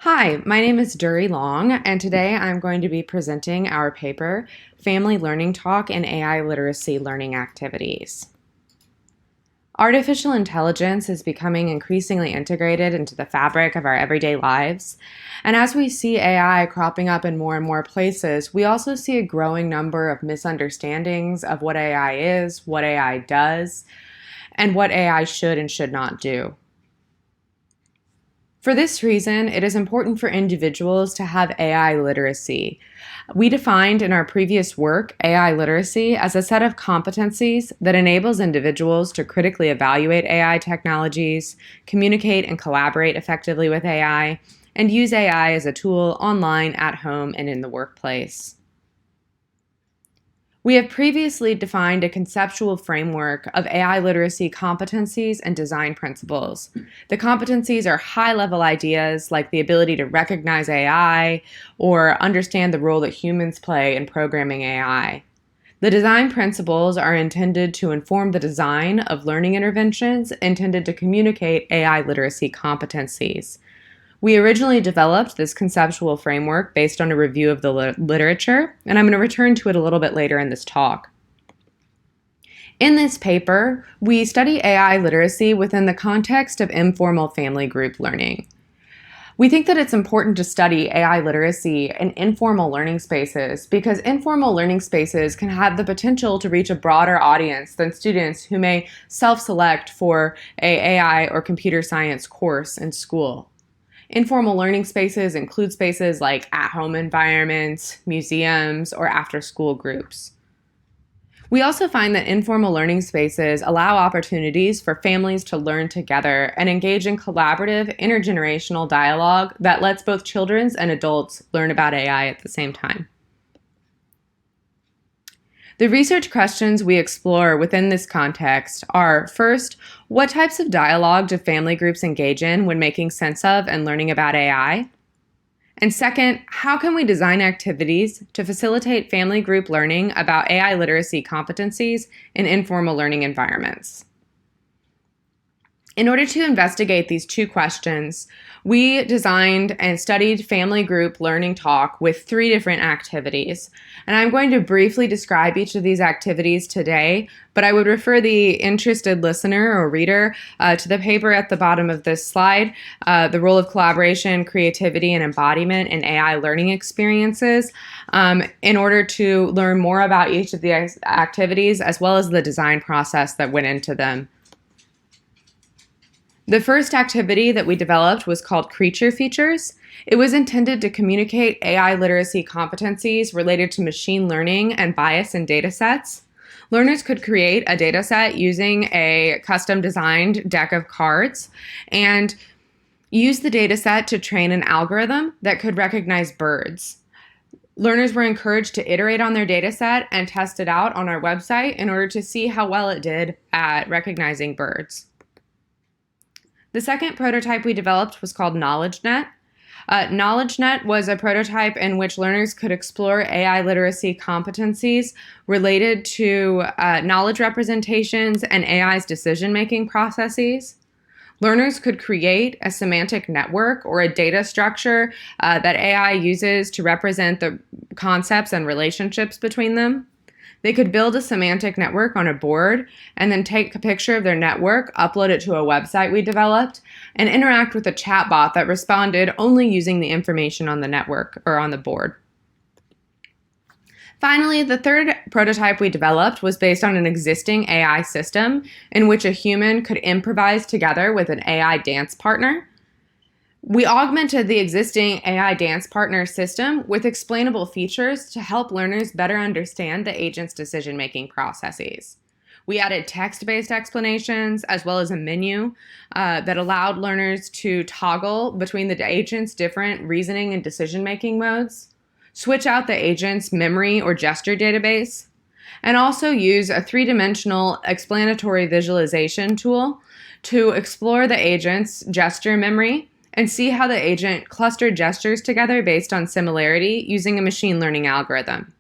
Hi, my name is Duri Long, and today I'm going to be presenting our paper, Family Learning Talk and AI Literacy Learning Activities. Artificial intelligence is becoming increasingly integrated into the fabric of our everyday lives, and as we see AI cropping up in more and more places, we also see a growing number of misunderstandings of what AI is, what AI does, and what AI should and should not do. For this reason, it is important for individuals to have AI literacy. We defined in our previous work AI literacy as a set of competencies that enables individuals to critically evaluate AI technologies, communicate and collaborate effectively with AI, and use AI as a tool online, at home, and in the workplace. We have previously defined a conceptual framework of AI literacy competencies and design principles. The competencies are high-level ideas like the ability to recognize AI or understand the role that humans play in programming AI. The design principles are intended to inform the design of learning interventions intended to communicate AI literacy competencies. We originally developed this conceptual framework based on a review of the literature, and I'm going to return to it a little bit later in this talk. In this paper, we study AI literacy within the context of informal family group learning. We think that it's important to study AI literacy in informal learning spaces because informal learning spaces can have the potential to reach a broader audience than students who may self-select for an AI or computer science course in school. Informal learning spaces include spaces like at-home environments, museums, or after-school groups. We also find that informal learning spaces allow opportunities for families to learn together and engage in collaborative, intergenerational dialogue that lets both children and adults learn about AI at the same time. The research questions we explore within this context are, first, what types of dialogue do family groups engage in when making sense of and learning about AI? And second, how can we design activities to facilitate family group learning about AI literacy competencies in informal learning environments? In order to investigate these two questions, we designed and studied family group learning talk with 3 different activities. And I'm going to briefly describe each of these activities today, but I would refer the interested listener or reader to the paper at the bottom of this slide, The Role of Collaboration, Creativity, and Embodiment in AI Learning Experiences, in order to learn more about each of the activities as well as the design process that went into them. The first activity that we developed was called Creature Features. It was intended to communicate AI literacy competencies related to machine learning and bias in datasets. Learners could create a dataset using a custom-designed deck of cards and use the dataset to train an algorithm that could recognize birds. Learners were encouraged to iterate on their dataset and test it out on our website in order to see how well it did at recognizing birds. The second prototype we developed was called KnowledgeNet. KnowledgeNet was a prototype in which learners could explore AI literacy competencies related to knowledge representations and AI's decision-making processes. Learners could create a semantic network or a data structure that AI uses to represent the concepts and relationships between them. They could build a semantic network on a board and then take a picture of their network, upload it to a website we developed, and interact with a chatbot that responded only using the information on the network or on the board. Finally, the third prototype we developed was based on an existing AI system in which a human could improvise together with an AI dance partner. We augmented the existing AI dance partner system with explainable features to help learners better understand the agent's decision-making processes. We added text-based explanations as well as a menu that allowed learners to toggle between the agent's different reasoning and decision-making modes, switch out the agent's memory or gesture database, and also use a 3-dimensional explanatory visualization tool to explore the agent's gesture memory and see how the agent clustered gestures together based on similarity using a machine learning algorithm.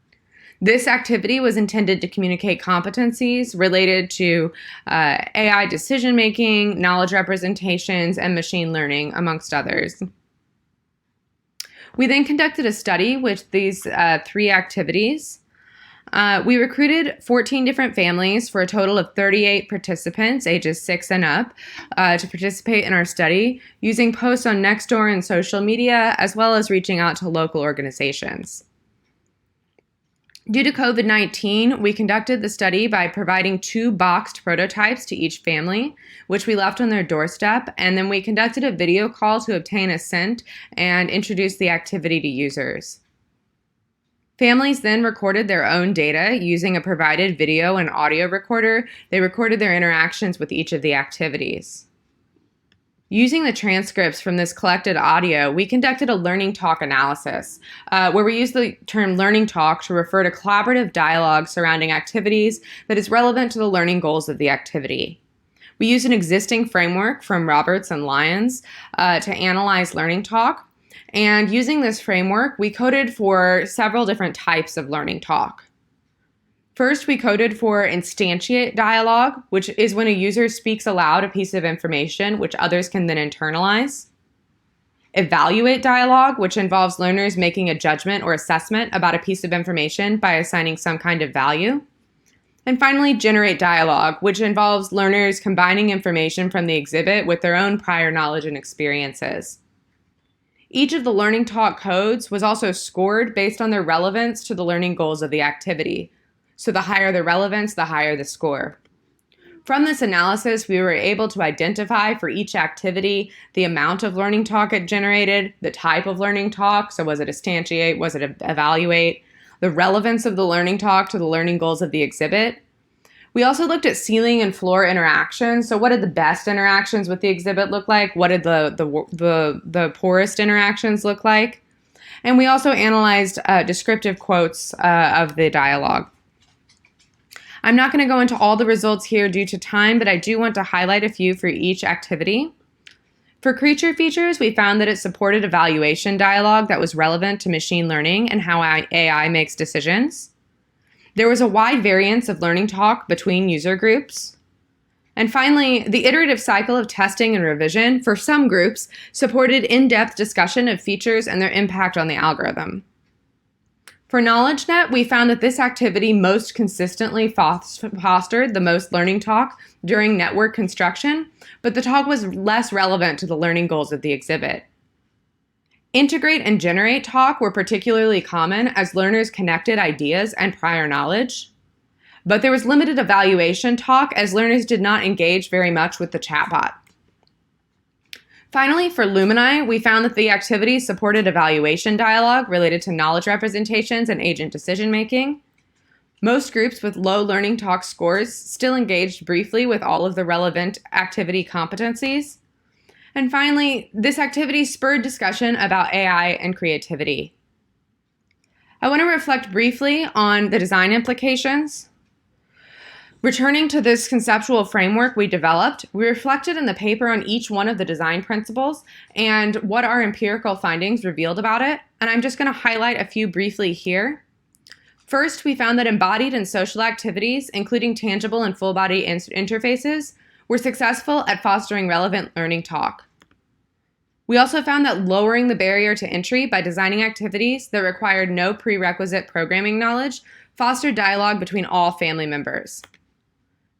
This activity was intended to communicate competencies related to AI decision-making, knowledge representations, and machine learning, amongst others. We then conducted a study with these 3 activities. We recruited 14 different families for a total of 38 participants, ages 6 and up, to participate in our study using posts on Nextdoor and social media, as well as reaching out to local organizations. Due to COVID-19, we conducted the study by providing 2 boxed prototypes to each family, which we left on their doorstep, and then we conducted a video call to obtain assent and introduce the activity to users. Families then recorded their own data using a provided video and audio recorder. They recorded their interactions with each of the activities. Using the transcripts from this collected audio, we conducted a learning talk analysis, where we used the term learning talk to refer to collaborative dialogue surrounding activities that is relevant to the learning goals of the activity. We used an existing framework from Roberts and Lyons to analyze learning talk, and using this framework, we coded for several different types of learning talk. First, we coded for instantiate dialogue, which is when a user speaks aloud a piece of information which others can then internalize. Evaluate dialogue, which involves learners making a judgment or assessment about a piece of information by assigning some kind of value. And finally, generate dialogue, which involves learners combining information from the exhibit with their own prior knowledge and experiences. Each of the learning talk codes was also scored based on their relevance to the learning goals of the activity. So the higher the relevance, the higher the score. From this analysis, we were able to identify for each activity the amount of learning talk it generated, the type of learning talk, so was it instantiate, was it evaluate, the relevance of the learning talk to the learning goals of the exhibit. We also looked at ceiling and floor interactions. So what did the best interactions with the exhibit look like? What did the poorest interactions look like? And we also analyzed descriptive quotes of the dialogue. I'm not going to go into all the results here due to time, but I do want to highlight a few for each activity. For creature features, we found that it supported evaluation dialogue that was relevant to machine learning and how AI makes decisions. There was a wide variance of learning talk between user groups. And finally, the iterative cycle of testing and revision for some groups supported in-depth discussion of features and their impact on the algorithm. For KnowledgeNet, we found that this activity most consistently fostered the most learning talk during network construction, but the talk was less relevant to the learning goals of the exhibit. Integrate and generate talk were particularly common as learners connected ideas and prior knowledge, but there was limited evaluation talk as learners did not engage very much with the chatbot. Finally, for LuminAI, we found that the activity supported evaluation dialogue related to knowledge representations and agent decision-making. Most groups with low learning talk scores still engaged briefly with all of the relevant activity competencies. And finally, this activity spurred discussion about AI and creativity. I want to reflect briefly on the design implications. Returning to this conceptual framework we developed, we reflected in the paper on each one of the design principles and what our empirical findings revealed about it, and I'm just going to highlight a few briefly here. First, we found that embodied and social activities, including tangible and full-body interfaces, were successful at fostering relevant learning talk. We also found that lowering the barrier to entry by designing activities that required no prerequisite programming knowledge fostered dialogue between all family members.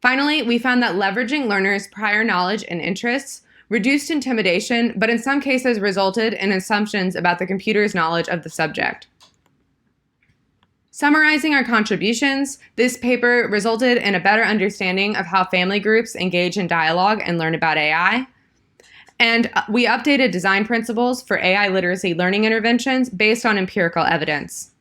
Finally, we found that leveraging learners' prior knowledge and interests reduced intimidation, but in some cases resulted in assumptions about the computer's knowledge of the subject. Summarizing our contributions, this paper resulted in a better understanding of how family groups engage in dialogue and learn about AI. And we updated design principles for AI literacy learning interventions based on empirical evidence.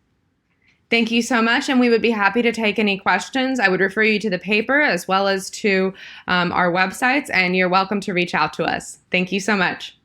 Thank you so much, and we would be happy to take any questions. I would refer you to the paper as well as to our websites, and you're welcome to reach out to us. Thank you so much.